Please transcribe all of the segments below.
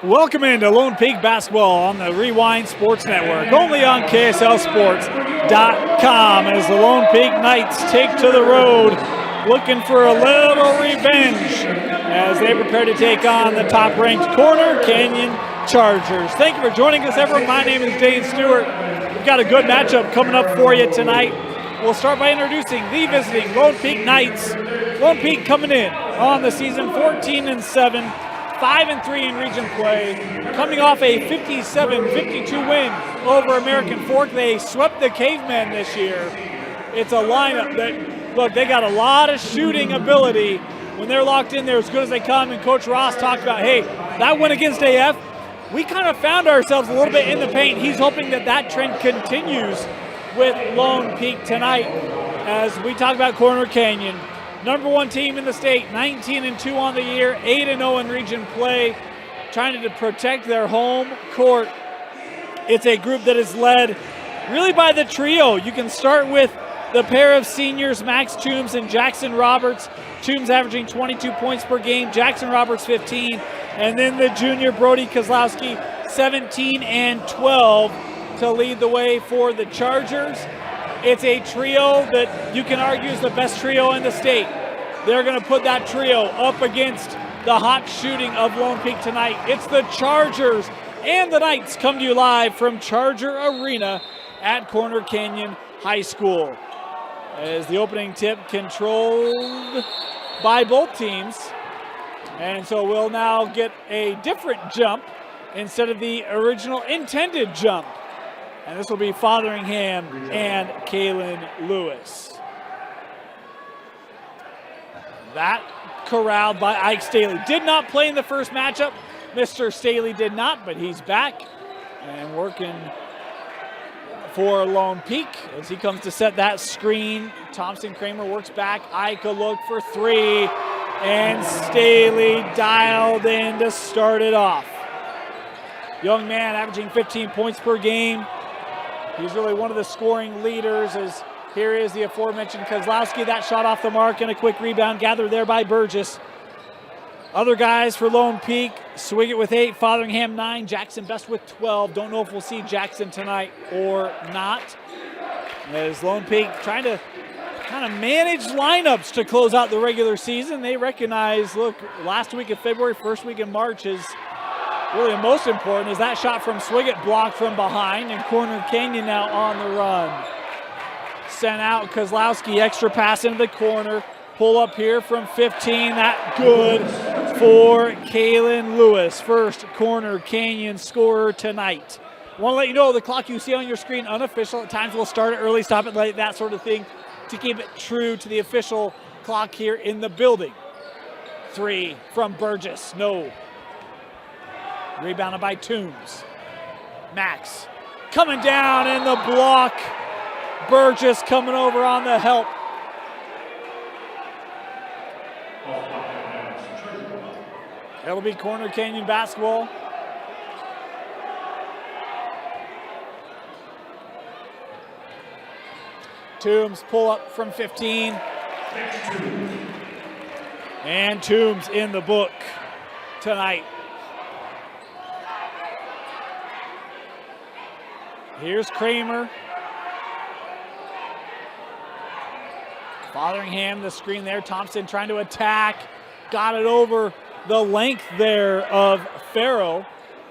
Welcome into Lone Peak Basketball on the Rewind Sports Network, only on KSLSports.com as the Lone Peak Knights take to the road looking for a little revenge as they prepare to take on the top-ranked Corner Canyon Chargers. Thank you for joining us, everyone. My name is Dane Stewart. We've got a good matchup coming up for you tonight. We'll start by introducing the visiting Lone Peak Knights. Lone Peak coming in on the season 14-7. 5-3 in region play, coming off a 57-52 win over American Fork. They swept the Cavemen this year. It's a lineup that, look, they got a lot of shooting ability. When they're locked in, they're as good as they come, and Coach Ross talked about, hey, that win against AF, we kind of found ourselves a little bit in the paint. He's hoping that that trend continues with Lone Peak tonight as we talk about Corner Canyon. Number one team in the state, 19-2 on the year, 8-0 in region play, trying to protect their home court. It's a group that is led really by the trio. You can start with the pair of seniors, Max Toombs and Jackson Roberts. Toombs averaging 22 points per game, Jackson Roberts 15, and then the junior Brody Kozlowski, 17 and 12 to lead the way for the Chargers. It's a trio that you can argue is the best trio in the state. They're going to put that trio up against the hot shooting of Lone Peak tonight. It's the Chargers and the Knights come to you live from Charger Arena at Corner Canyon High School. As the opening tip controlled by both teams. And so we'll now get a different jump instead of the original intended jump. And this will be Fotheringham and Kaylin Lewis. That corralled by Ike Staley. Did not play in the first matchup. Mr. Staley did not, but he's back and working for Lone Peak as he comes to set that screen. Thompson Kramer works back. Ike a look for three, and Staley dialed in to start it off. Young man averaging 15 points per game. He's really one of the scoring leaders as here is the aforementioned Kozlowski. That shot off the mark and a quick rebound gathered there by Burgess. Other guys for Lone Peak, Swiggett with 8, Fotheringham 9, Jackson Best with 12. Don't know if we'll see Jackson tonight or not. As Lone Peak trying to kind of manage lineups to close out the regular season. They recognize, look, last week of February, first week in March is really the most important is that shot from Swiggett blocked from behind, and Corner Canyon now on the run. Sent out Kozlowski, extra pass into the corner. Pull up here from 15, that good for Kaylin Lewis. First Corner Canyon scorer tonight. Want to let you know the clock you see on your screen, unofficial. At times we'll start it early, stop it late, that sort of thing to keep it true to the official clock here in the building. Three from Burgess, no. Rebounded by Toombs. Max coming down in the block. Burgess coming over on the help. That'll be Corner Canyon basketball. Toombs pull up from 15. And Toombs in the book tonight. Here's Kramer. Fotheringham, the screen there. Thompson trying to attack. Got it over the length there of Farrow,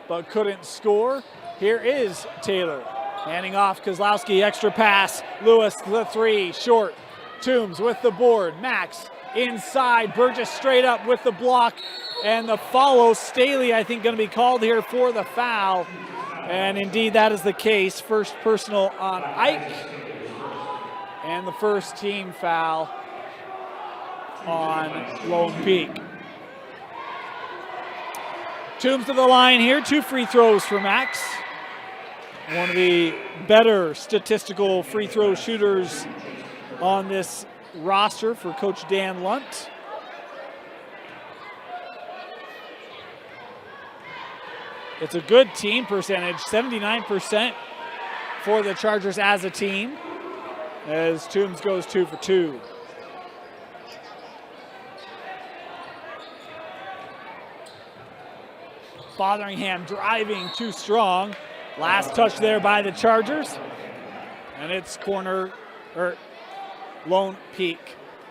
but couldn't score. Here is Taylor. Handing off Kozlowski, extra pass. Lewis, the three, short. Toombs with the board. Max inside. Burgess straight up with the block. And the follow. Staley, I think, going to be called here for the foul. And indeed, that is the case. First personal on Ike. And the first team foul on Lone Peak. Toombs to the line here. 2 free throws for Max. One of the better statistical free throw shooters on this roster for Coach Dan Lunt. It's a good team percentage, 79% for the Chargers as a team, as Toombs goes 2 for 2. Fotheringham driving too strong. Last touch there by the Chargers. And it's corner, or Lone Peak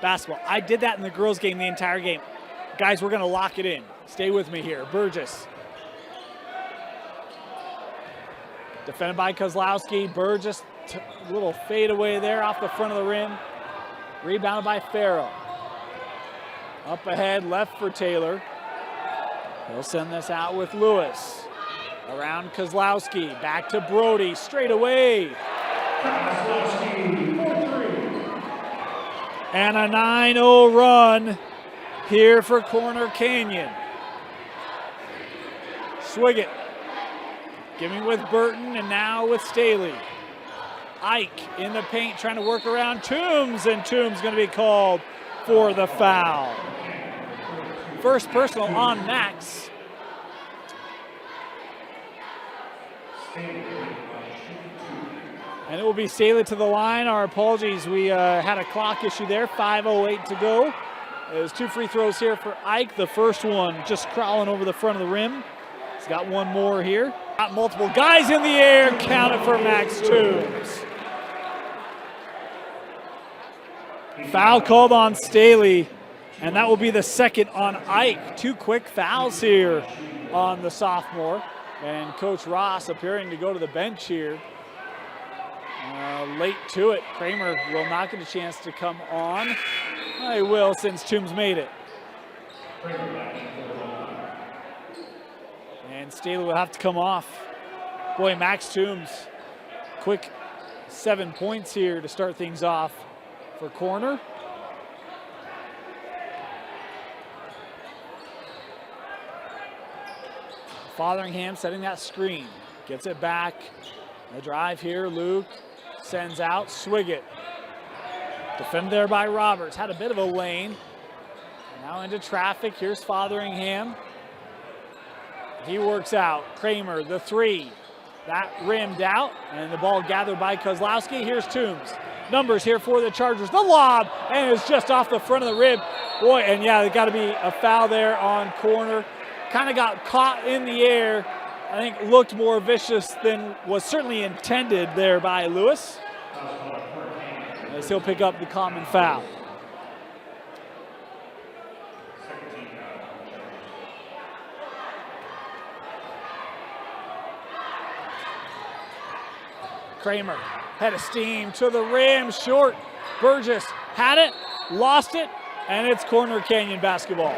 basketball. I did that in the girls game the entire game. Guys, we're going to lock it in. Stay with me here. Burgess. Defended by Kozlowski. Burgess, a little fade away there off the front of the rim. Rebounded by Farrell. Up ahead, left for Taylor. He'll send this out with Lewis. Around Kozlowski. Back to Brody. Straight away. And a 9-0 run here for Corner Canyon. Swiggett giving with Burton and now with Staley. Ike in the paint trying to work around Toombs, and Toombs going to be called for the foul. First personal on Max. And it will be Staley to the line. Our apologies, we had a clock issue there. 5:08 to go. There's 2 free throws here for Ike. The first one just crawling over the front of the rim. He's got one more here. Got multiple guys in the air. Counted for Max Toombs. Foul called on Staley, and that will be the second on Ike. 2 quick fouls here on the sophomore. And Coach Ross appearing to go to the bench here. Late to it. Kramer will not get a chance to come on. He will since Toombs made it. And Staley will have to come off. Boy, Max Toombs, quick 7 points here to start things off for Corner. Fotheringham setting that screen. Gets it back. The drive here, Luke sends out Swiggett. Defended there by Roberts. Had a bit of a lane. Now into traffic. Here's Fotheringham. He works out. Kramer, the 3. That rimmed out, and the ball gathered by Kozlowski. Here's Toombs. Numbers here for the Chargers. The lob, and it's just off the front of the rib. Boy, and yeah, there's got to be a foul there on Corner. Kind of got caught in the air. I think looked more vicious than was certainly intended there by Lewis. As he'll pick up the common foul. Kramer, head of steam to the rim, short. Burgess had it, lost it, and it's Corner Canyon basketball.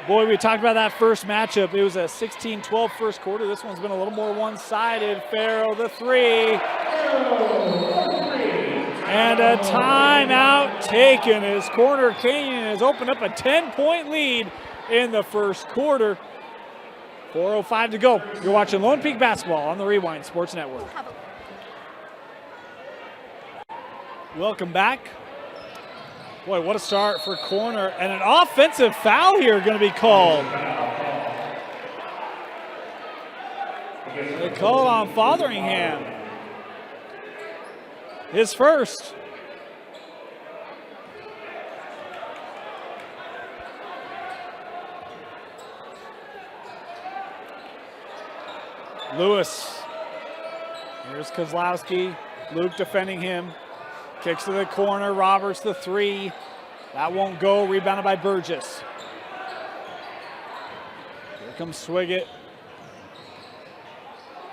Boy, we talked about that first matchup. It was a 16-12 first quarter. This one's been a little more one-sided. Farrell, the 3. And a timeout taken as Corner Canyon has opened up a 10-point lead in the first quarter. 4:05 to go. You're watching Lone Peak basketball on the Rewind Sports Network. Welcome back. Boy, what a start for Corner. And an offensive foul here going to be called. They called on Fotheringham. His first. Lewis. Here's Kozlowski. Luke defending him. Kicks to the corner. Roberts the 3. That won't go. Rebounded by Burgess. Here comes Swiggett.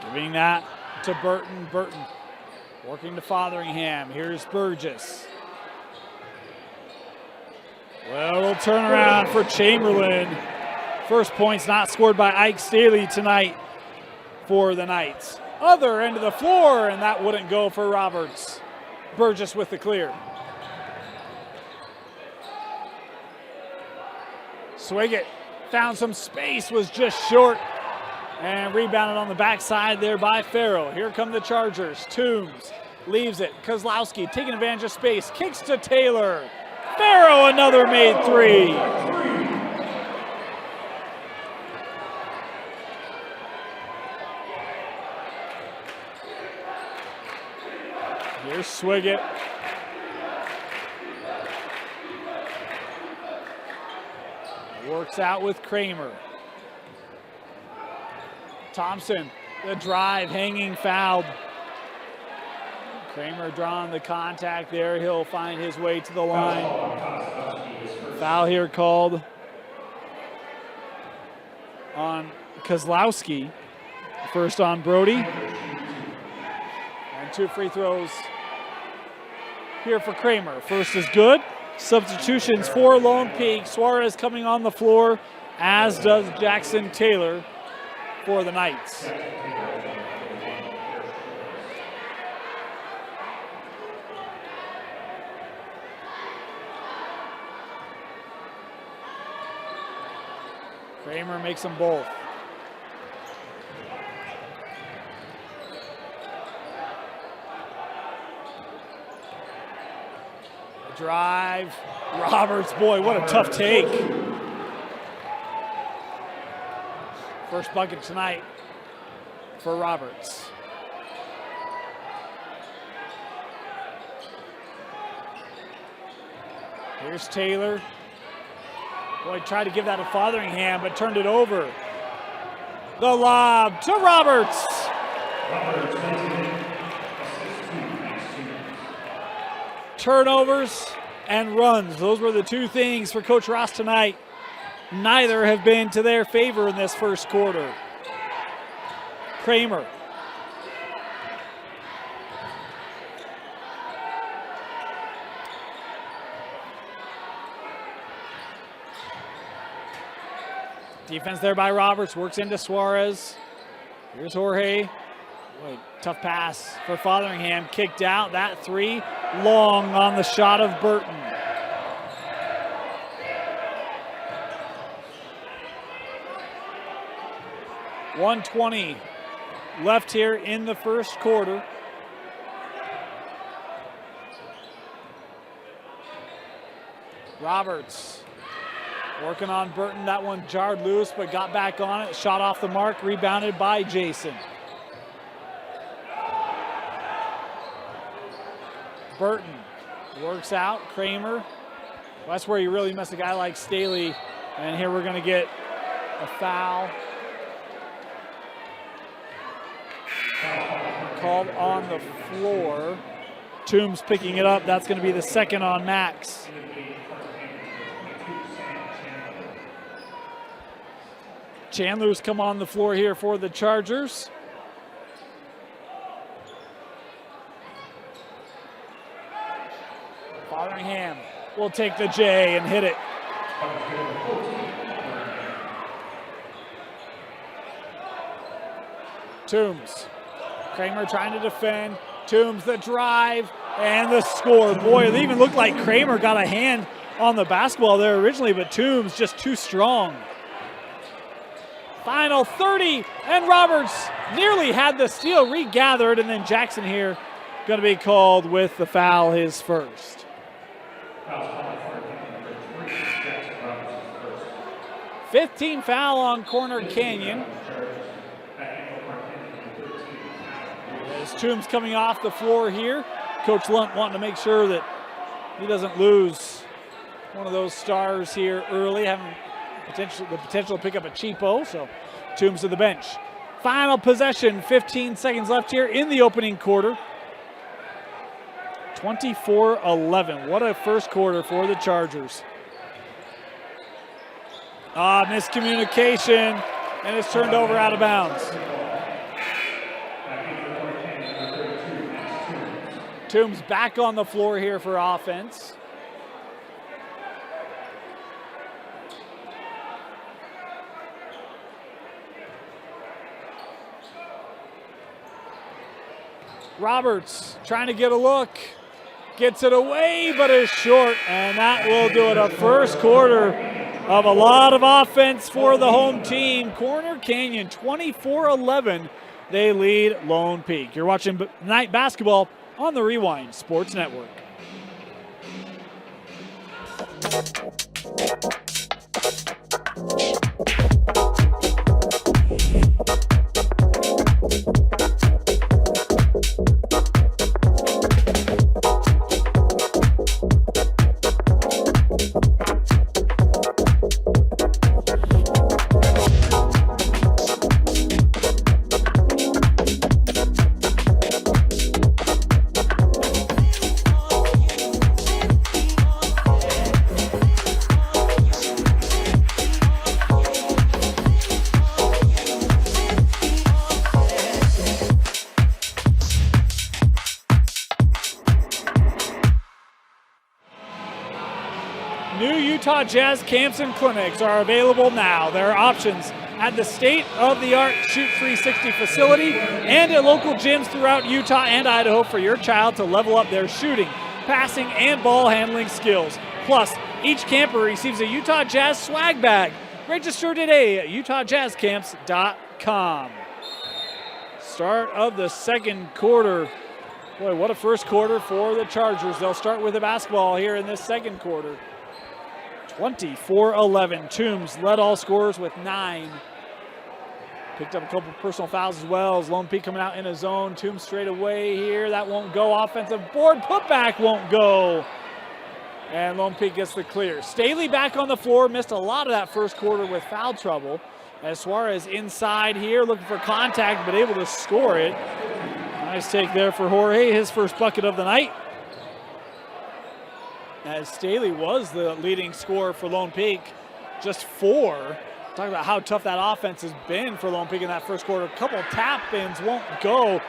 Giving that to Burton. Burton working to Fotheringham. Here's Burgess. Well, it'll turn around for Chamberlain. First points not scored by Ike Staley tonight for the Knights. Other end of the floor, and that wouldn't go for Roberts. Burgess with the clear. Swiggett found some space, was just short, and rebounded on the backside there by Farrell. Here come the Chargers. Toombs leaves it. Kozlowski taking advantage of space. Kicks to Taylor. Farrell, another made 3. Here's Swiggett. Works out with Kramer. Thompson, the drive, hanging foul. Kramer drawing the contact there. He'll find his way to the line. Foul here called on Kozlowski. First on Brody. And 2 free throws here for Kramer. First is good. Substitutions for Lone Peak. Suarez coming on the floor, as does Jackson Taylor for the Knights. Kramer makes them both. Drive, Roberts, boy, what a tough take. First bucket tonight for Roberts. Here's Taylor. Boy, tried to give that a fathering hand, but turned it over. The lob to Roberts. Turnovers and runs. Those were the 2 things for Coach Ross tonight. Neither have been to their favor in this first quarter. Kramer. Defense there by Roberts, works into Suarez. Here's Jorge. Boy, tough pass for Fotheringham, kicked out. That 3 long on the shot of Burton. .120 left here in the first quarter. Roberts working on Burton. That one jarred loose, but got back on it. Shot off the mark, rebounded by Jason. Burton works out. Kramer. Well, that's where you really miss a guy like Staley. And here we're going to get a foul called on the floor. Toombs picking it up. That's going to be the second on Max. Chandler's come on the floor here for the Chargers. Fotheringham will take the J and hit it. Toombs. Kramer trying to defend. Toombs the drive and the score. Boy, it even looked like Kramer got a hand on the basketball there originally, but Toombs just too strong. Final 30, and Roberts nearly had the steal regathered, and then Jackson here going to be called with the foul, his first. 15 foul on Corner Canyon. As Toombs coming off the floor here, Coach Lunt wanting to make sure that he doesn't lose one of those stars here early, having the potential to pick up a cheapo, so Toombs to the bench. Final possession, 15 seconds left here in the opening quarter. 24-11. What a first quarter for the Chargers. Miscommunication, and it's turned over out of bounds. Toombs back on the floor here for offense. Roberts trying to get a look. Gets it away, but is short, and that will do it. A first quarter of a lot of offense for the home team. Corner Canyon, 24-11. They lead Lone Peak. You're watching Night Basketball on the Rewind Sports Network. Utah Jazz camps and clinics are available now. There are options at the state-of-the-art Shoot 360 facility and at local gyms throughout Utah and Idaho for your child to level up their shooting, passing, and ball handling skills. Plus, each camper receives a Utah Jazz swag bag. Register today at utahjazzcamps.com. Start of the second quarter. Boy, what a first quarter for the Chargers. They'll start with the basketball here in this second quarter. 24-11. Toombs led all scorers with 9. Picked up a couple personal fouls as well as Lone Peak coming out in a zone. Toombs straight away here. That won't go. Offensive board putback won't go. And Lone Peak gets the clear. Staley back on the floor. Missed a lot of that first quarter with foul trouble. As Suarez inside here looking for contact but able to score it. Nice take there for Jorge, his first bucket of the night. As Staley was the leading scorer for Lone Peak, just 4. Talking about how tough that offense has been for Lone Peak in that first quarter. A couple tap-ins won't go.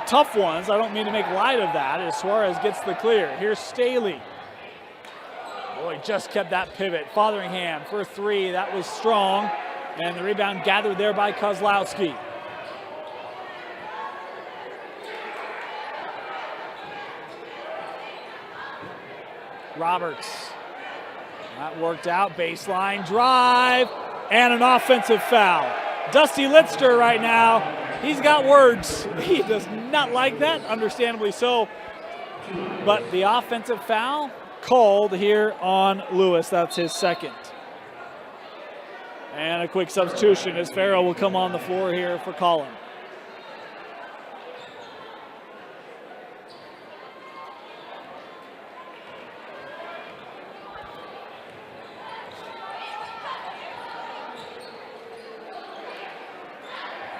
Tough ones, I don't mean to make light of that, as Suarez gets the clear. Here's Staley. Boy, just kept that pivot. Fotheringham for 3, that was strong. And the rebound gathered there by Kozlowski. Roberts. That worked out. Baseline drive. And an offensive foul. Dusty Litster right now, he's got words. He does not like that, understandably so. But the offensive foul called here on Lewis. That's his second. And a quick substitution as Farrell will come on the floor here for Collin.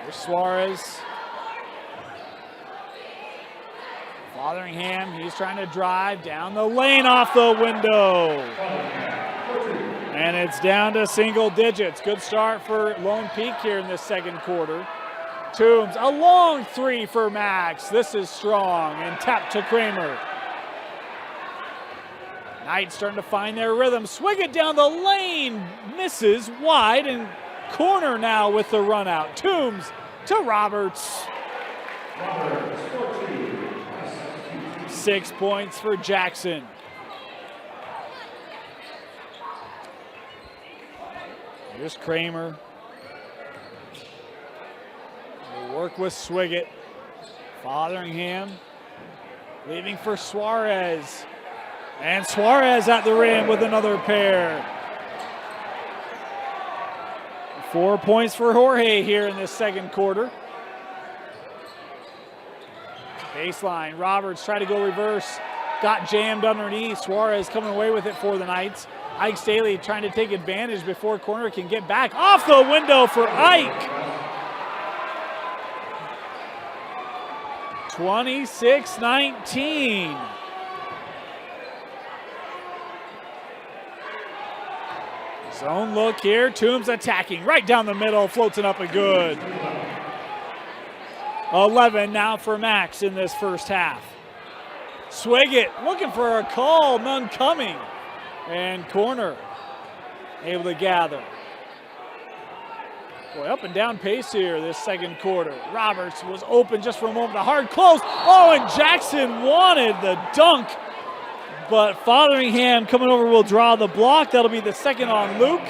Here's Suarez. Fotheringham, he's trying to drive down the lane off the window. And it's down to single digits. Good start for Lone Peak here in this second quarter. Toombs, a long 3 for Max. This is strong, and tap to Kramer. Knight starting to find their rhythm. Swing it down the lane. Misses wide, and corner now with the run out. Toombs to Roberts. 6 points for Jackson. Here's Kramer. We'll work with Swiggett. Fotheringham leaving for Suarez. And Suarez at the rim with another pair. 4 points for Jorge here in this second quarter. Baseline, Roberts tried to go reverse. Got jammed underneath. Suarez coming away with it for the Knights. Ike Staley trying to take advantage before corner can get back. Off the window for Ike. 26-19. Zone look here. Toombs attacking right down the middle. Floats it up and good. 11 now for Max in this first half. Swiggett looking for a call. None coming. And corner able to gather. Boy, up and down pace here this second quarter. Roberts was open just for a moment. The hard close. Oh, and Jackson wanted the dunk. But Fotheringham coming over will draw the block. That'll be the second on Luke.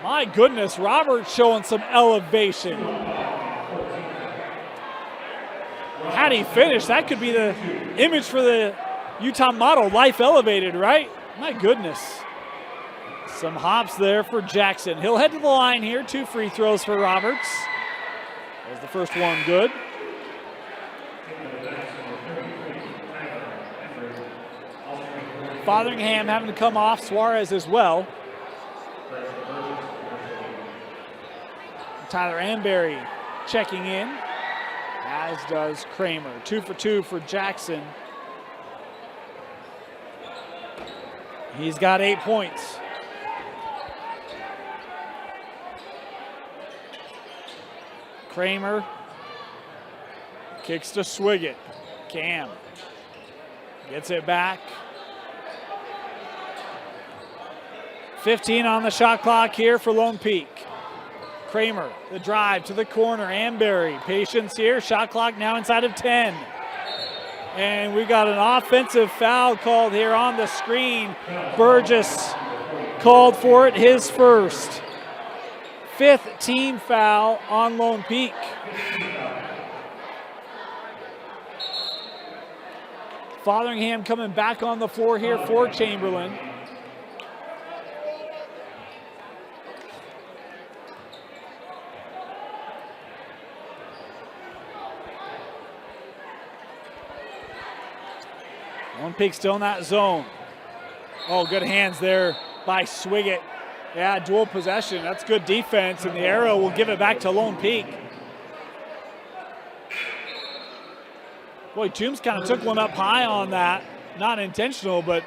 My goodness, Roberts showing some elevation. Had he finished, that could be the image for the Utah motto, life elevated, right? My goodness. Some hops there for Jackson. He'll head to the line here. 2 free throws for Roberts. There's the first one good. Fotheringham having to come off. Suarez as well. Tyler Amberry checking in, as does Kramer. 2 for 2 for Jackson. He's got 8 points. Kramer kicks to Swiggett. Cam gets it back. 15 on the shot clock here for Lone Peak. Kramer, the drive to the corner. Amberry, patience here. Shot clock now inside of 10. And we got an offensive foul called here on the screen. Burgess called for it, his first. 5th team foul on Lone Peak. Fotheringham coming back on the floor here for Chamberlain. Lone Peak still in that zone. Oh, good hands there by Swiggett. Yeah, dual possession. That's good defense, and the arrow will give it back to Lone Peak. Boy, Toombs kind of took one up high on that. Not intentional, but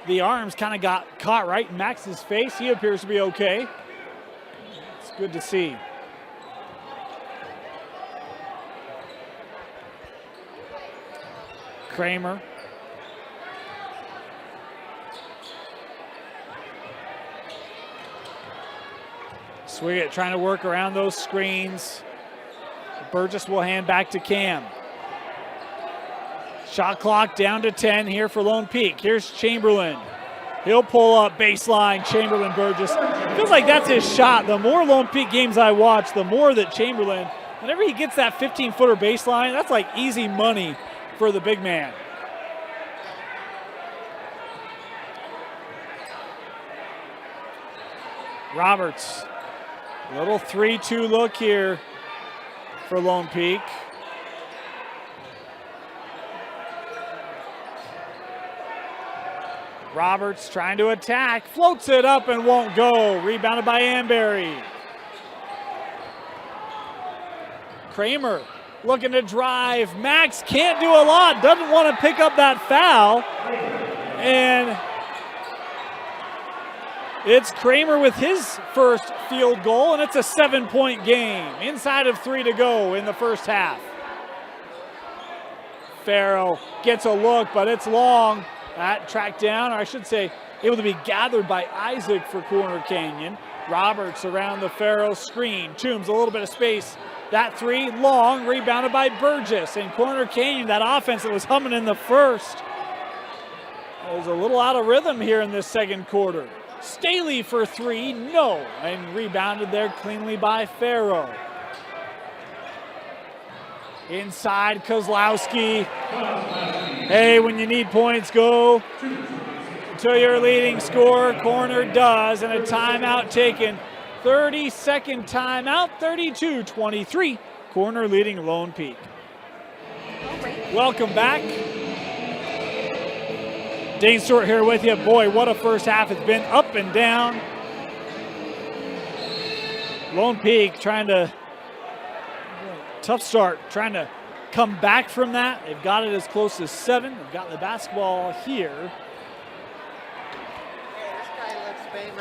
the arms kind of got caught right in Max's face. He appears to be okay. It's good to see. Kramer. Swiggett trying to work around those screens. Burgess will hand back to Cam. Shot clock down to 10 here for Lone Peak. Here's Chamberlain. He'll pull up baseline. Chamberlain Burgess. Feels like that's his shot. The more Lone Peak games I watch, the more that Chamberlain, whenever he gets that 15-footer baseline, that's like easy money for the big man. Roberts. Little 3-2 look here for Lone Peak. Roberts trying to attack, floats it up and won't go. Rebounded by Amberry. Kramer looking to drive. Max can't do a lot, doesn't want to pick up that foul. And it's Kramer with his first field goal, and it's a 7-point game. Inside of 3 to go in the first half. Farrell gets a look, but it's long. That tracked down, or I should say, able to be gathered by Isaac for Corner Canyon. Roberts around the Farrell screen. Toombs a little bit of space. That 3 long, rebounded by Burgess. And Corner Canyon, that offense that was humming in the first, was a little out of rhythm here in this second quarter. Staley for 3, no, and rebounded there cleanly by Farrell. Inside, Kozlowski. Hey, when you need points, go to your leading scorer. Corner does, and a timeout taken. 30-second timeout, 32-23. Corner leading Lone Peak. Welcome back. Dane Stewart here with you. Boy, what a first half it's been, up and down. Lone Peak trying to, tough start, trying to come back from that. They've got it as close as 7. They've got the basketball here.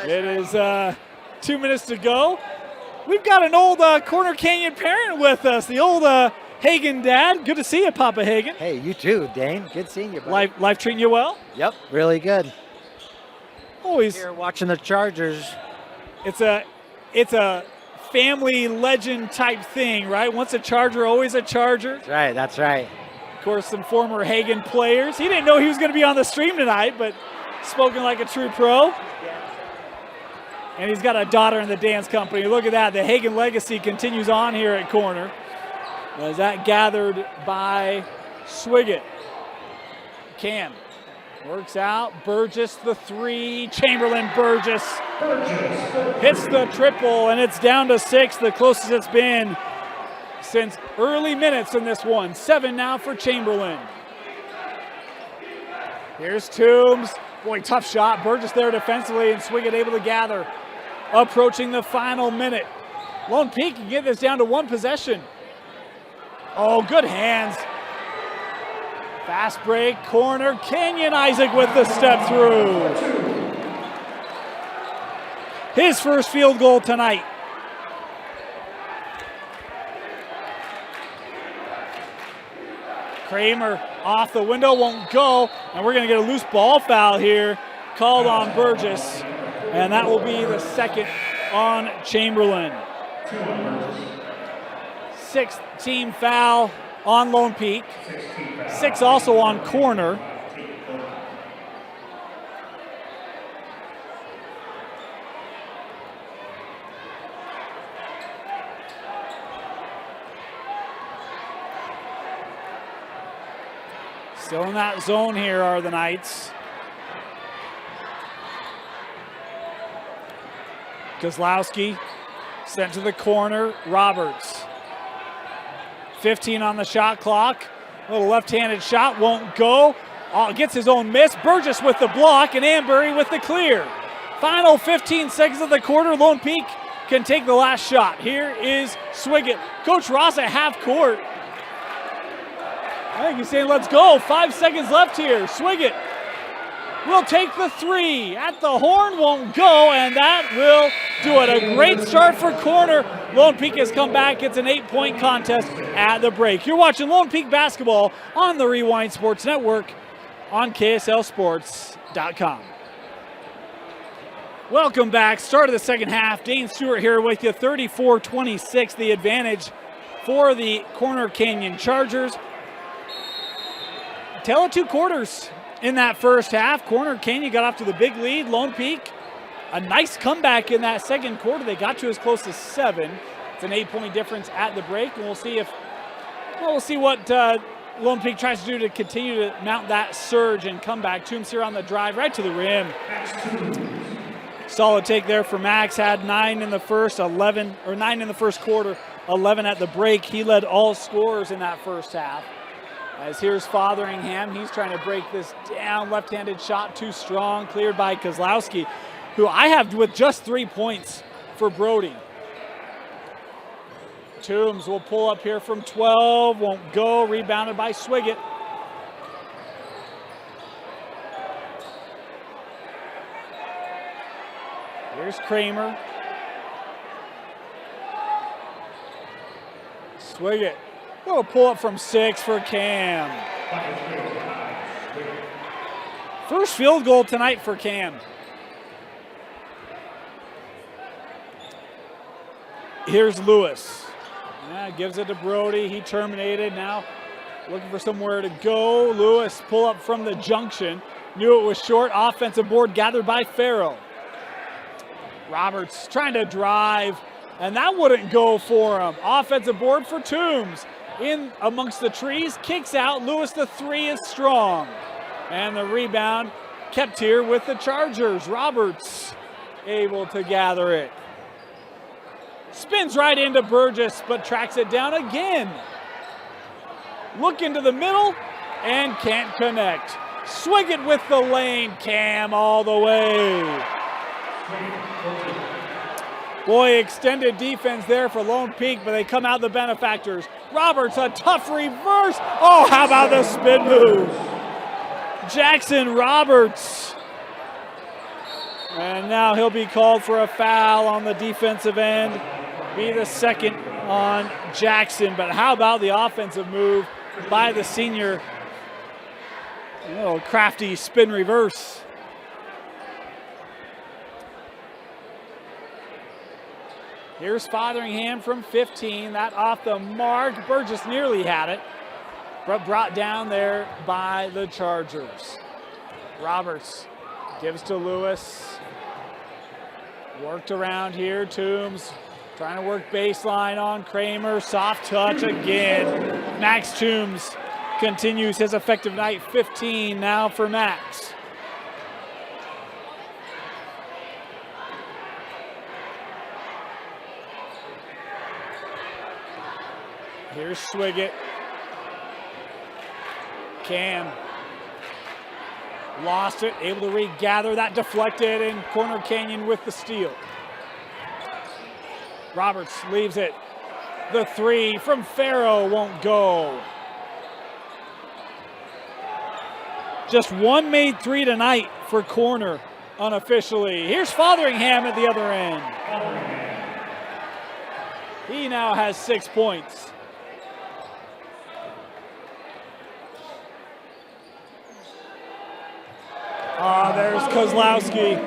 It is 2 minutes to go. We've got an old Corner Canyon parent with us, the old Hagen dad. Good to see you, Papa Hagen. Hey, you too, Dane. Good seeing you, buddy. Life treating you well? Yep, really good. Always. Here watching the Chargers. It's a family legend type thing, right? Once a Charger, always a Charger. That's right. Of course, some former Hagen players. He didn't know he was going to be on the stream tonight, but spoken like a true pro. And he's got a daughter in the dance company. Look at that. The Hagen legacy continues on here at Corner. As that gathered by Swiggett. Cam works out. Burgess the 3. Chamberlain Burgess hits the triple, and it's down to 6, the closest it's been since early minutes in this one. 7 now for Chamberlain. Here's Toombs. Boy, tough shot. Burgess there defensively, and Swiggett able to gather. Approaching the final minute. Lone Peak can get this down to 1 possession. Oh, good hands. Fast break, corner. Canyon Isaac with the step through. His first field goal tonight. Kramer off the window, won't go. And we're going to get a loose ball foul here called on Burgess. and that will be the second on Chamberlain. Sixth team foul on Lone Peak. 6 also on Corner. Still in that zone here are the Knights. Kozlowski sent to the corner. Roberts. 15 on the shot clock. A little left-handed shot won't go. Gets his own miss. Burgess with the block and Ambury with the clear. Final 15 seconds of the quarter. Lone Peak can take the last shot. Here is Swiggett. Coach Ross at half court. I think he's saying, let's go. 5 seconds left here. Swiggett will take the 3. At the horn, won't go, and that will do it. A great start for Corner. Lone Peak has come back. It's an 8-point contest at the break. You're watching Lone Peak basketball on the Rewind Sports Network on KSLSports.com. Welcome back. Start of the second half. Dane Stewart here with you. 34-26, the advantage for the Corner Canyon Chargers. Tale of 2 quarters in that first half. Corner Canyon got off to the big lead. Lone Peak, a nice comeback in that second quarter. They got to as close as 7. It's an 8-point difference at the break, and we'll see what Lone Peak tries to do to continue to mount that surge and comeback. Toombs here on the drive, right to the rim. Solid take there for Max. Had 9 in the first, 11 or 9 in the first quarter, 11 at the break. He led all scorers in that first half. As here's Fotheringham, he's trying to break this down. Left-handed shot too strong, cleared by Kozlowski, who I have with just 3 points for Brody. Toombs will pull up here from 12, won't go, rebounded by Swiggett. Here's Kramer. Swiggett. Little pull up from 6 for Cam. First field goal tonight for Cam. Here's Lewis. Gives it to Brody. He terminated. Now looking for somewhere to go. Lewis pull up from the junction. Knew it was short. Offensive board gathered by Farrell. Roberts trying to drive, and that wouldn't go for him. Offensive board for Toombs. In amongst the trees, kicks out. Lewis, the 3 is strong. And the rebound kept here with the Chargers. Roberts able to gather it. Spins right into Burgess, but tracks it down again. Look into the middle and can't connect. Swiggett with the lane. Cam all the way. Boy, extended defense there for Lone Peak, but they come out the benefactors. Roberts, a tough reverse. Oh, how about the spin move? Jackson Roberts. And now he'll be called for a foul on the defensive end. Be the second on Jackson. But how about the offensive move by the senior? A little crafty spin reverse. Here's Fotheringham from 15. That off the mark. Burgess nearly had it, but brought down there by the Chargers. Roberts gives to Lewis. Worked around here. Toombs trying to work baseline on Kramer. Soft touch again. Max Toombs continues his effective night. 15 now for Max. Here's Swiggett. Cam lost it, able to regather that, deflected, and Corner Canyon with the steal. Roberts leaves it. The 3 from Farrow won't go. Just one made 3 tonight for Corner unofficially. Here's Fotheringham at the other end. He now has 6 points. There's Kozlowski.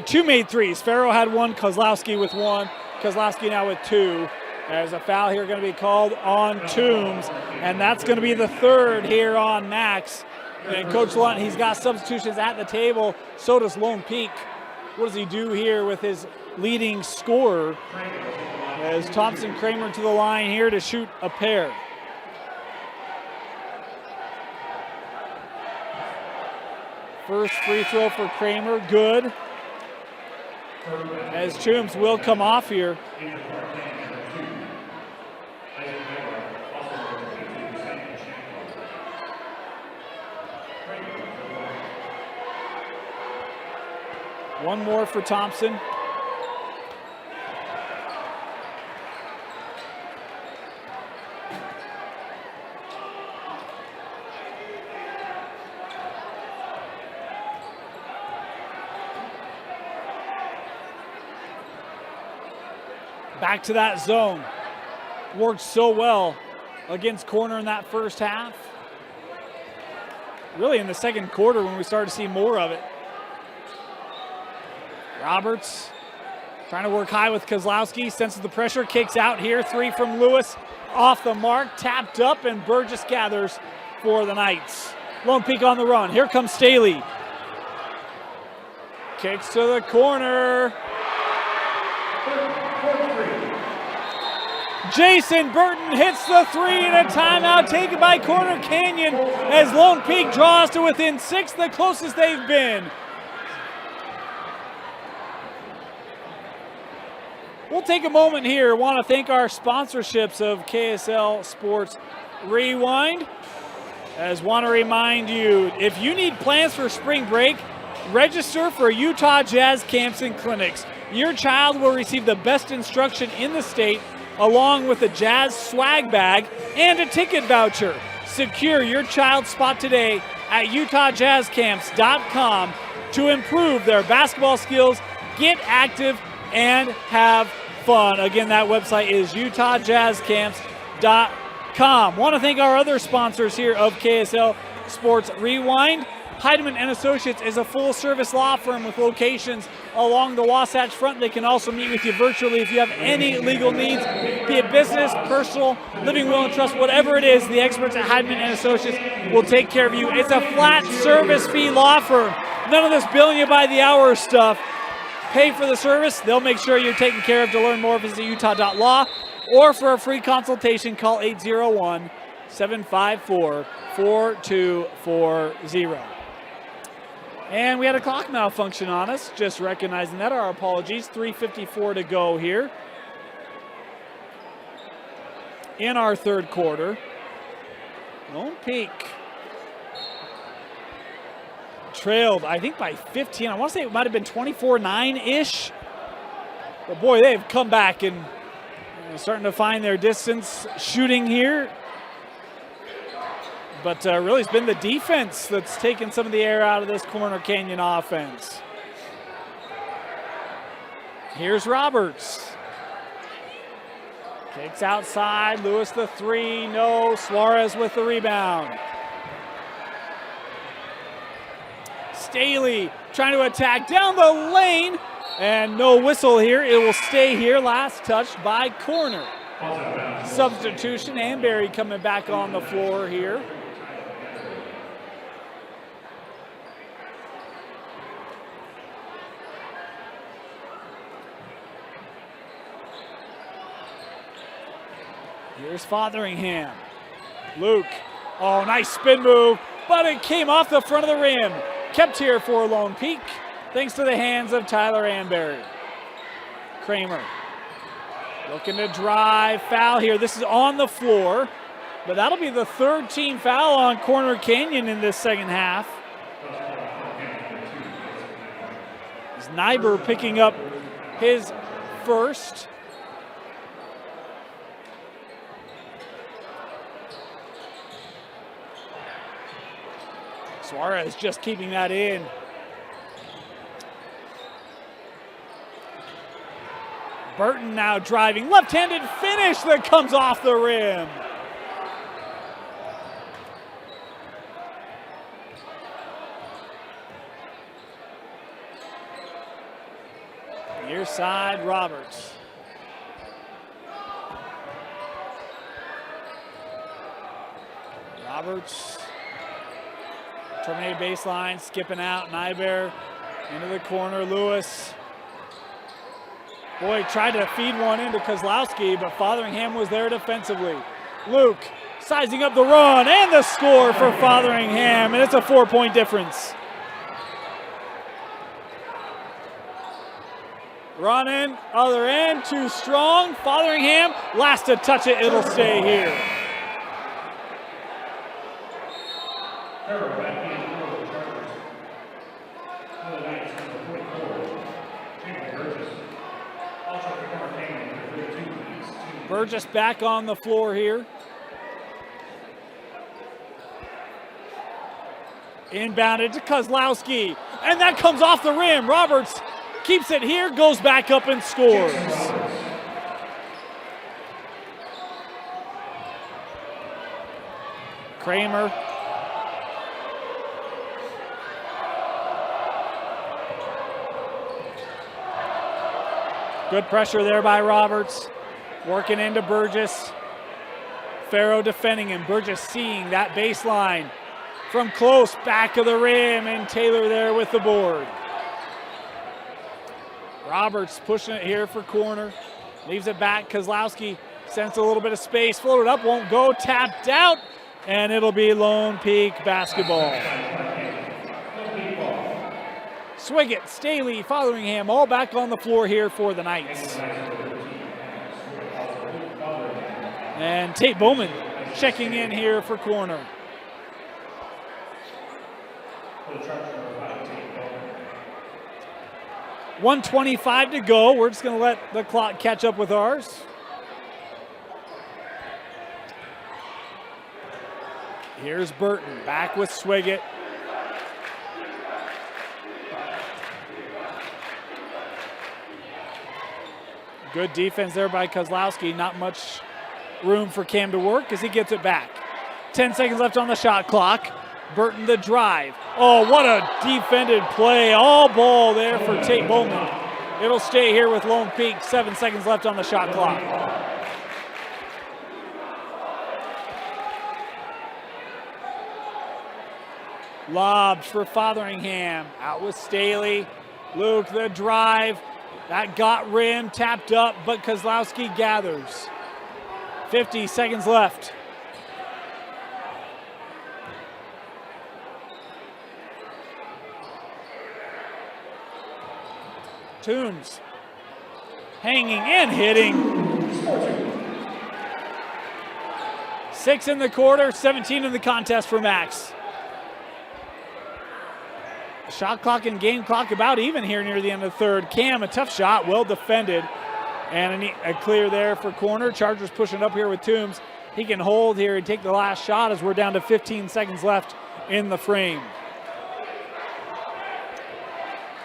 two made threes. Farrow had one, Kozlowski with one. Kozlowski now with two. There's a foul here going to be called on Toombs, and that's going to be the third here on Max. And Coach Lunt, he's got substitutions at the table. So does Lone Peak. What does he do here with his leading scorer? As Thompson Kramer to the line here to shoot a pair. First free throw for Kramer, good. As Toombs will come off here. One more for Thompson. Back to that zone. Worked so well against Corner in that first half. Really in the second quarter when we started to see more of it. Roberts trying to work high with Kozlowski, senses the pressure, kicks out here. Three from Lewis, off the mark, tapped up, and Burgess gathers for the Knights. Lone Peak on the run. Here comes Staley. Kicks to the corner. Jason Burton hits the three, and a timeout taken by Corner Canyon as Lone Peak draws to within 6, the closest they've been. We'll take a moment here. Want to thank our sponsorships of KSL Sports Rewind. As want to remind you, if you need plans for spring break, register for Utah Jazz Camps and Clinics. Your child will receive the best instruction in the state, along with a Jazz swag bag and a ticket voucher. Secure your child's spot today at UtahJazzCamps.com to improve their basketball skills, get active, and have fun. Again, that website is UtahJazzCamps.com. Want to thank our other sponsors here of KSL Sports Rewind. Heidemann & Associates is a full-service law firm with locations along the Wasatch Front. They can also meet with you virtually if you have any legal needs, be it business, personal, living will and trust, whatever it is, the experts at Heidemann & Associates will take care of you. It's a flat service fee law firm. None of this billing you by the hour stuff. Pay for the service. They'll make sure you're taken care of. To learn more, visit utah.law, or for a free consultation, call 801-754-4240. And we had a clock malfunction on us. Just recognizing that. Our apologies. 3:54 to go here in our third quarter. Lone Peak trailed, I think, by 15. I want to say it might have been 24-9-ish. But boy, they've come back and starting to find their distance shooting here. But really, it's been the defense that's taken some of the air out of this Corner Canyon offense. Here's Roberts. Kicks outside. Lewis the three. No. Suarez with the rebound. Staley trying to attack down the lane. And no whistle here. It will stay here. Last touched by Corner. Substitution. Amberry coming back on the floor here. Here's Fotheringham. Luke. Oh, nice spin move, but it came off the front of the rim. Kept here for Lone Peak, thanks to the hands of Tyler Amberry. Kramer looking to drive. Foul here. This is on the floor, but that'll be the third team foul on Corner Canyon in this second half. It's Nyber picking up his first. Suarez just keeping that in. Burton now driving. Left-handed finish that comes off the rim. side, Roberts. Roberts, terminated baseline, skipping out, Nyberg into the corner, Lewis. Boy, tried to feed one into Kozlowski, but Fotheringham was there defensively. Luke sizing up the run and the score for Fotheringham, and it's a 4-point difference. Run in, other end, too strong. Fotheringham, last to touch it, it'll stay here. Burgess back on the floor here. Inbounded to Kozlowski, and that comes off the rim. Roberts keeps it here, goes back up and scores. Kramer. Good pressure there by Roberts. Working into Burgess. Farrow defending him. Burgess seeing that baseline from close, back of the rim, and Taylor there with the board. Roberts pushing it here for corner. Leaves it back. Kozlowski sends a little bit of space. Floated up, won't go. Tapped out, and it'll be Lone Peak basketball. Swiggett, Staley, Fotheringham all back on the floor here for the Knights. And Tate Bowman checking in here for corner. .125 to go. We're just going to let the clock catch up with ours. Here's Burton back with Swiggett. Good defense there by Kozlowski. Not much room for Cam to work as he gets it back. 10 seconds left on the shot clock. Burton the drive. Oh, what a defended play. All ball there for Tate Bowman. It'll stay here with Lone Peak. 7 seconds left on the shot clock. Lobs for Fotheringham. Out with Staley. Luke the drive. That got rim, tapped up, but Kozlowski gathers. 50 seconds left. Toombs hanging and hitting. 6 in the quarter, 17 in the contest for Max. Shot clock and game clock about even here near the end of the third. Cam, a tough shot, well defended. And a clear there for corner. Chargers pushing up here with Toombs. He can hold here and take the last shot as we're down to 15 seconds left in the frame.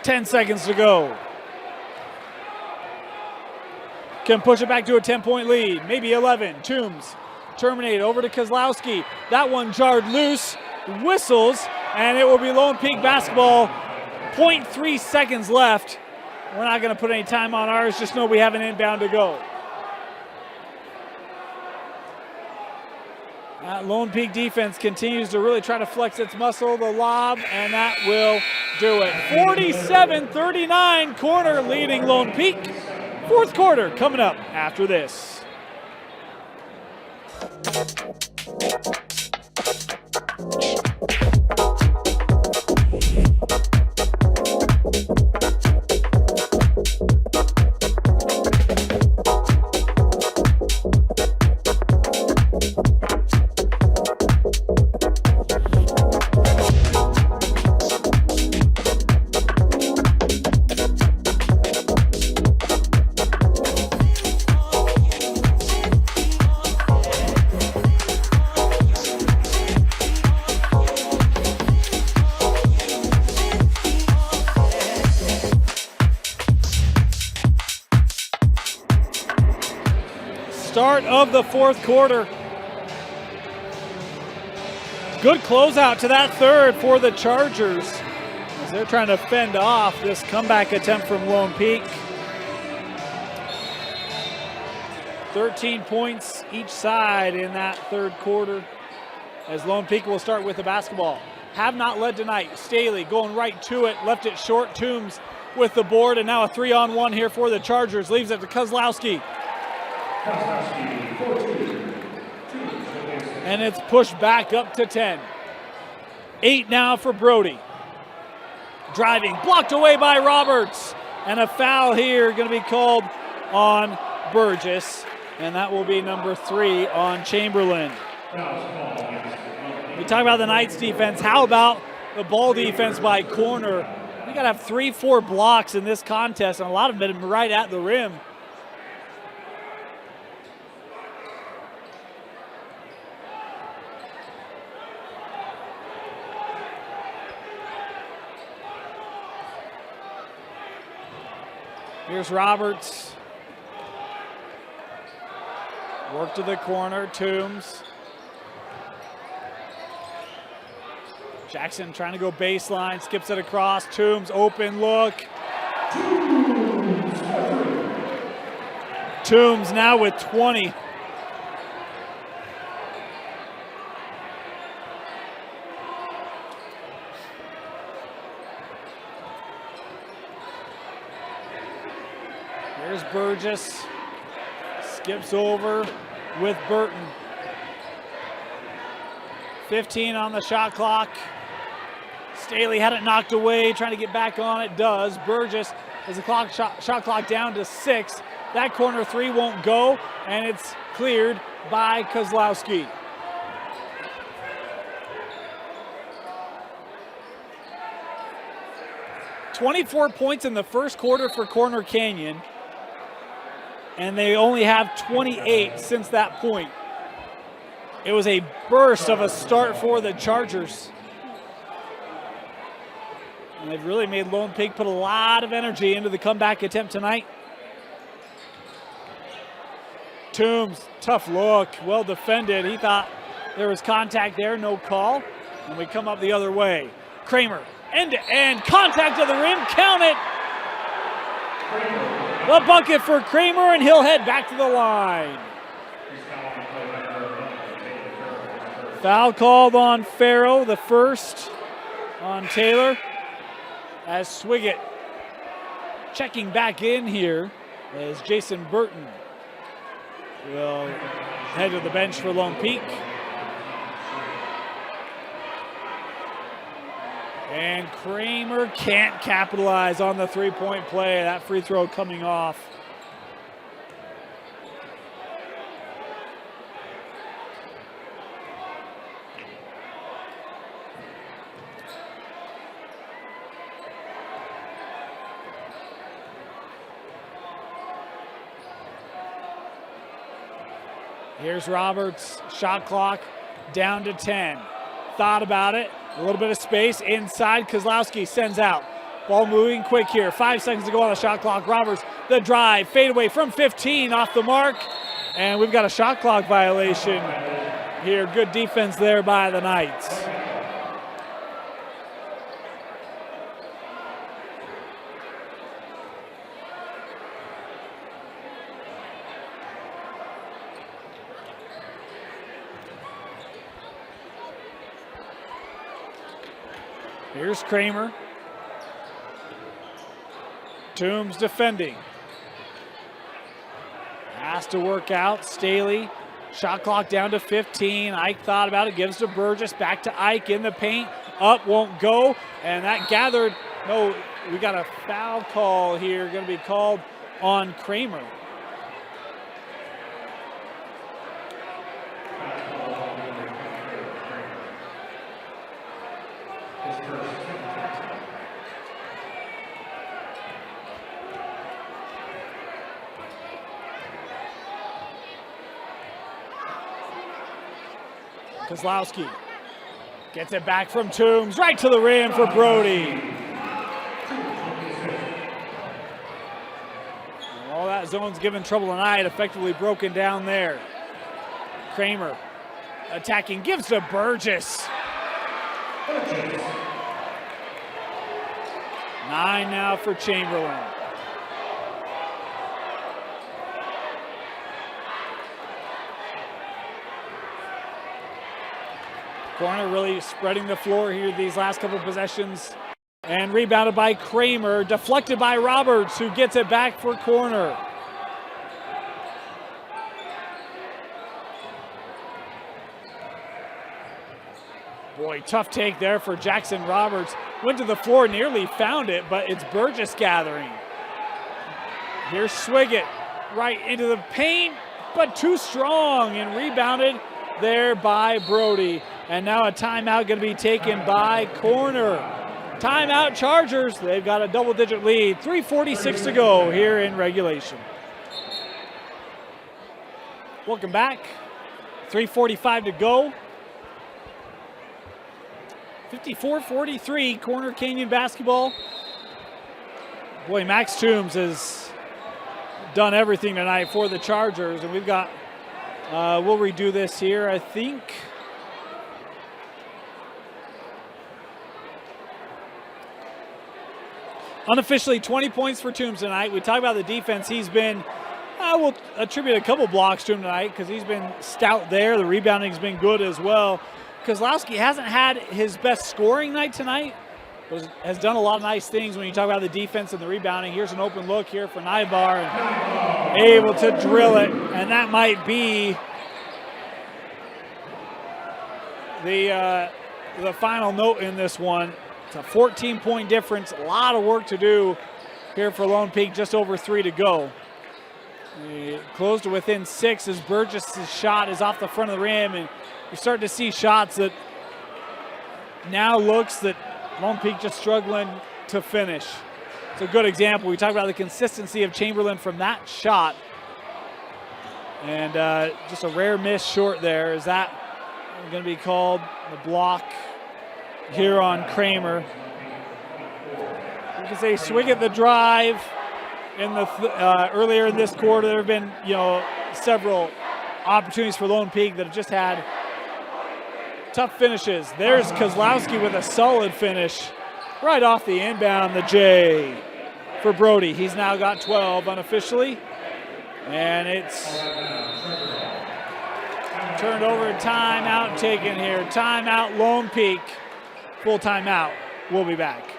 10 seconds to go. Can push it back to a 10-point lead, maybe 11. Toombs terminate over to Kozlowski. That one jarred loose, whistles, and it will be Lone Peak basketball. 0.3 seconds left. We're not going to put any time on ours, just know we have an inbound to go. That Lone Peak defense continues to really try to flex its muscle, the lob, and that will do it. 47-39, corner leading Lone Peak. Fourth quarter coming up after this. Start of the fourth quarter. Good closeout to that third for the Chargers as they're trying to fend off this comeback attempt from Lone Peak. 13 points each side in that third quarter as Lone Peak will start with the basketball. Have not led tonight. Staley going right to it, left it short. Toombs with the board, and now a 3-on-1 here for the Chargers. Leaves it to Kozlowski. And it's pushed back up to 10. 8 now for Brody. Driving, blocked away by Roberts. And a foul here going to be called on Burgess. And that will be number 3 on Chamberlain. We talk about the Knights defense. How about the ball defense by corner? We got to have 3-4 blocks in this contest, and a lot of them right at the rim. Here's Roberts. Work to the corner, Toombs. Jackson trying to go baseline, skips it across. Toombs, open look. Toombs now with 20. Here's Burgess. Skips over with Burton. 15 on the shot clock. Staley had it knocked away, trying to get back on it. Does. Burgess has the shot clock down to 6. That corner 3 won't go, and it's cleared by Kozlowski. "24 points in the first quarter for Corner Canyon, and they only have 28 since that point. It was a burst of a start for the Chargers. And they've really made Lone Peak put a lot of energy into the comeback attempt tonight. Toombs, tough look, well defended. He thought there was contact there, no call. And we come up the other way. Kramer, end-to-end, contact of the rim, count it. The bucket for Kramer, and he'll head back to the line. Foul called on Farrow, the first on Taylor. As Swiggett checking back in here as Jason Burton will head to the bench for Lone Peak. And Kramer can't capitalize on the three-point play. That free throw coming off. Here's Roberts, shot clock down to 10. Thought about it, a little bit of space inside. Kozlowski sends out. Ball moving quick here. 5 seconds to go on the shot clock. Roberts, the drive, fade away from 15, off the mark. And we've got a shot clock violation here. Good defense there by the Knights. Here's Kramer. Toombs defending. Has to work out. Staley. Shot clock down to 15. Ike thought about it. Gives to Burgess. Back to Ike in the paint. Up, won't go. And that gathered. No, we got a foul call here. Going to be called on Kramer. Kozlowski gets it back from Toombs, right to the rim for Brody. And all that zone's given trouble tonight, effectively broken down there. Kramer attacking, gives to Burgess. 9 now for Chamberlain. Corner really spreading the floor here these last couple possessions. And rebounded by Kramer, deflected by Roberts, who gets it back for Corner. Boy, tough take there for Jackson Roberts. Went to the floor, nearly found it, but it's Burgess gathering. Here's Swiggett, right into the paint, but too strong, and rebounded there by Brody. And now a timeout going to be taken by Corner. Timeout Chargers. They've got a double-digit lead. 3:46 to go here in regulation. Welcome back. 3:45 to go. 54-43, Corner Canyon basketball. Boy, Max Toombs has done everything tonight for the Chargers, and we've got, we'll redo this here, I think. Unofficially 20 points for Toombs tonight. We talk about the defense. He's been, we'll attribute a couple blocks to him tonight because he's been stout there. The rebounding's been good as well. Kozlowski hasn't had his best scoring night tonight, but has done a lot of nice things when you talk about the defense and the rebounding. Here's an open look here for Nybar, and able to drill it, and that might be the final note in this one. It's a 14-point difference, a lot of work to do here for Lone Peak, just over 3 to go. Close to within 6 as Burgess' shot is off the front of the rim, and you're starting to see shots that now looks that Lone Peak just struggling to finish. It's a good example. We talked about the consistency of Chamberlain from that shot. And just a rare miss short there. Is that going to be called the block here on Kramer? You can say Swiggett the drive. In the earlier in this quarter, there have been several opportunities for Lone Peak that have just had tough finishes. There's Kozlowski with a solid finish right off the inbound. The J for Brody. He's now got 12 unofficially, and it's turned over. Timeout taken here. Timeout Lone Peak. Full timeout. We'll be back.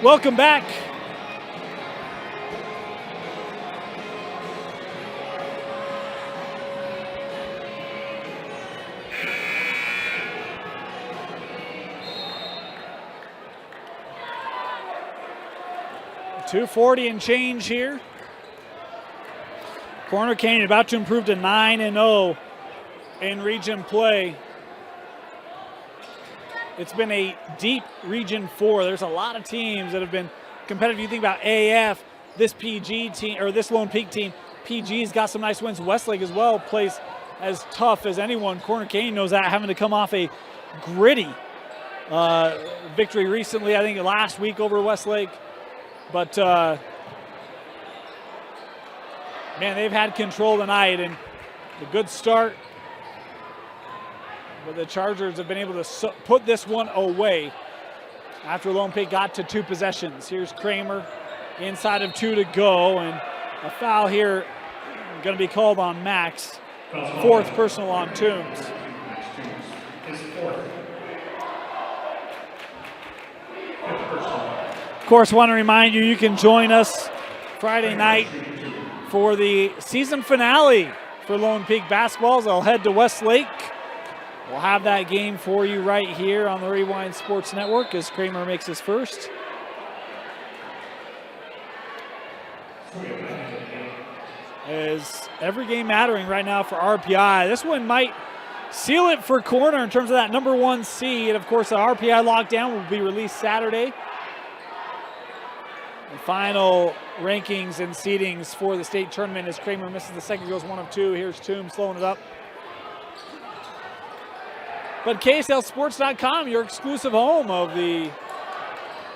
Welcome back. .240 and change here. Corner Canyon about to improve to 9-0 in region play. It's been a deep Region 4. There's a lot of teams that have been competitive. You think about AF, this PG team, or this Lone Peak team. PG's got some nice wins. Westlake as well plays as tough as anyone. Corner Canyon knows that, having to come off a gritty victory recently, I think last week over Westlake. But, man, they've had control tonight, and a good start. But the Chargers have been able to put this one away after Lone Peak got to 2 possessions. Here's Kramer inside of 2 to go, and a foul here going to be called on Max. 4th personal on Toombs. Of course, want to remind you, you can join us Friday night for the season finale for Lone Peak basketballs. They'll head to Westlake. We'll have that game for you right here on the Rewind Sports Network as Kramer makes his first. Is every game mattering right now for RPI. This one might seal it for Corner in terms of that number 1 seed. Of course, the RPI lockdown will be released Saturday. The final rankings and seedings for the state tournament as Kramer misses the second, goes 1 of 2. Here's Toombs slowing it up. But KSLSports.com, your exclusive home of the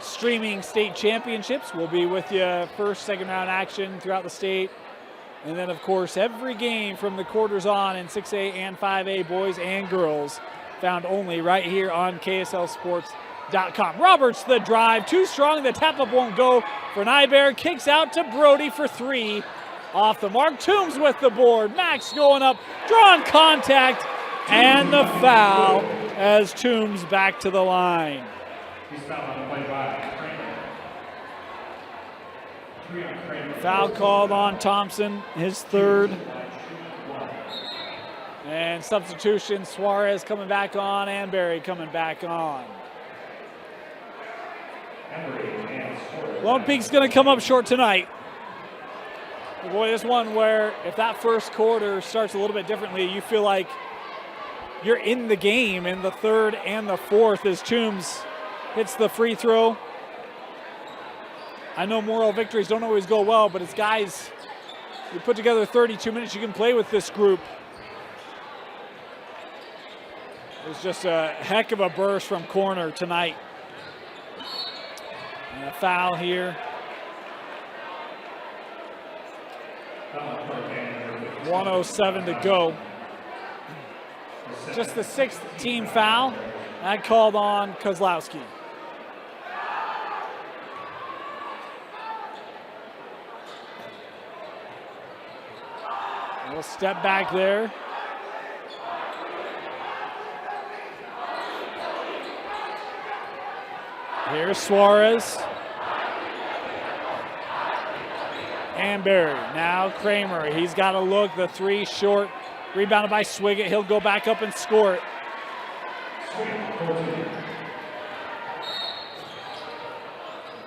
streaming state championships, will be with you first, second round action throughout the state. And then, of course, every game from the quarters on in 6A and 5A, boys and girls, found only right here on KSLSports.com. Roberts the drive, too strong, the tap-up won't go for Nyberg. Kicks out to Brody for 3. Off the mark, Toombs with the board. Max going up, drawing contact, and the foul as Toombs back to the line. He's fouled on the play by Kramer. Foul called on Thompson, his 3rd. And substitution, Suarez coming back on, and Barry coming back on. Lone Peak's going to come up short tonight. But boy, this one where if that first quarter starts a little bit differently, you feel like you're in the game in the 3rd and the 4th as Toombs hits the free throw. I know moral victories don't always go well, but it's guys, you put together 32 minutes, you can play with this group. It was just a heck of a burst from Corner tonight. And a foul here. 1:07 to go. Just the 6th team foul. That called on Kozlowski. A little step back there. Here's Suarez. And Barry. Now Kramer. He's got to look. The 3 short. Rebounded by Swiggett. He'll go back up and score it.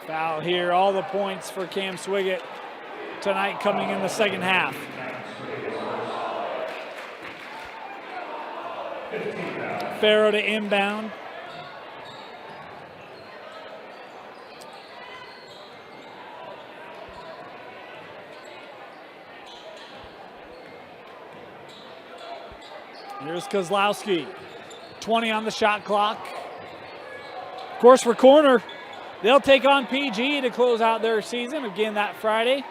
Foul here. All the points for Cam Swiggett tonight coming in the second half. Farrow to inbound. Here's Kozlowski. 20 on the shot clock. Of course, for Corner, they'll take on PG to close out their season again that Friday.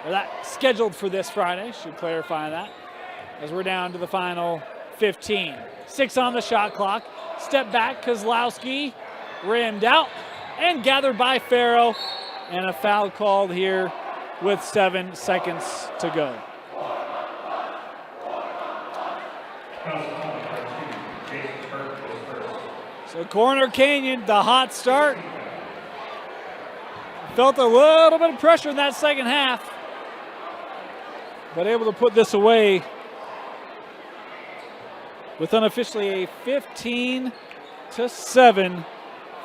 Or that scheduled for this Friday, should clarify that. As we're down to the final 15. 6 on the shot clock. Step back, Kozlowski rimmed out and gathered by Farrow. And a foul called here with 7 seconds to go. So Corner Canyon, the hot start. Felt a little bit of pressure in that second half, but able to put this away with unofficially a 15-7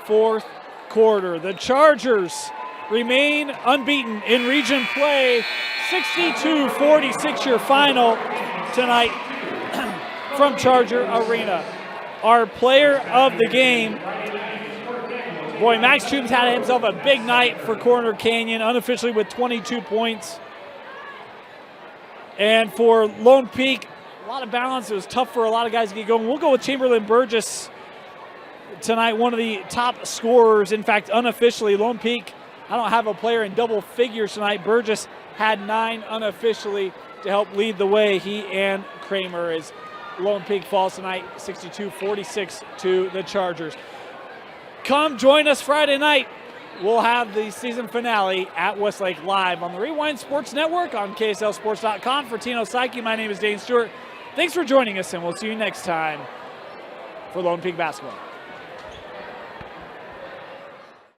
4th quarter. The Chargers remain unbeaten in region play. 62-46 your final tonight from Charger Arena. Our player of the game, boy, Max Toombs had himself a big night for Corner Canyon, unofficially with 22 points. And for Lone Peak, a lot of balance. It was tough for a lot of guys to get going. We'll go with Chamberlain Burgess tonight, one of the top scorers. In fact, unofficially, Lone Peak, I don't have a player in double figures tonight. Burgess had 9 unofficially to help lead the way. He and Kramer is Lone Peak falls tonight 62-46 to the Chargers. Come join us Friday night. We'll have the season finale at Westlake live on the Rewind Sports Network on KSLSports.com. For Tino Psyche, my name is Dane Stewart. Thanks for joining us, and we'll see you next time for Lone Peak Basketball.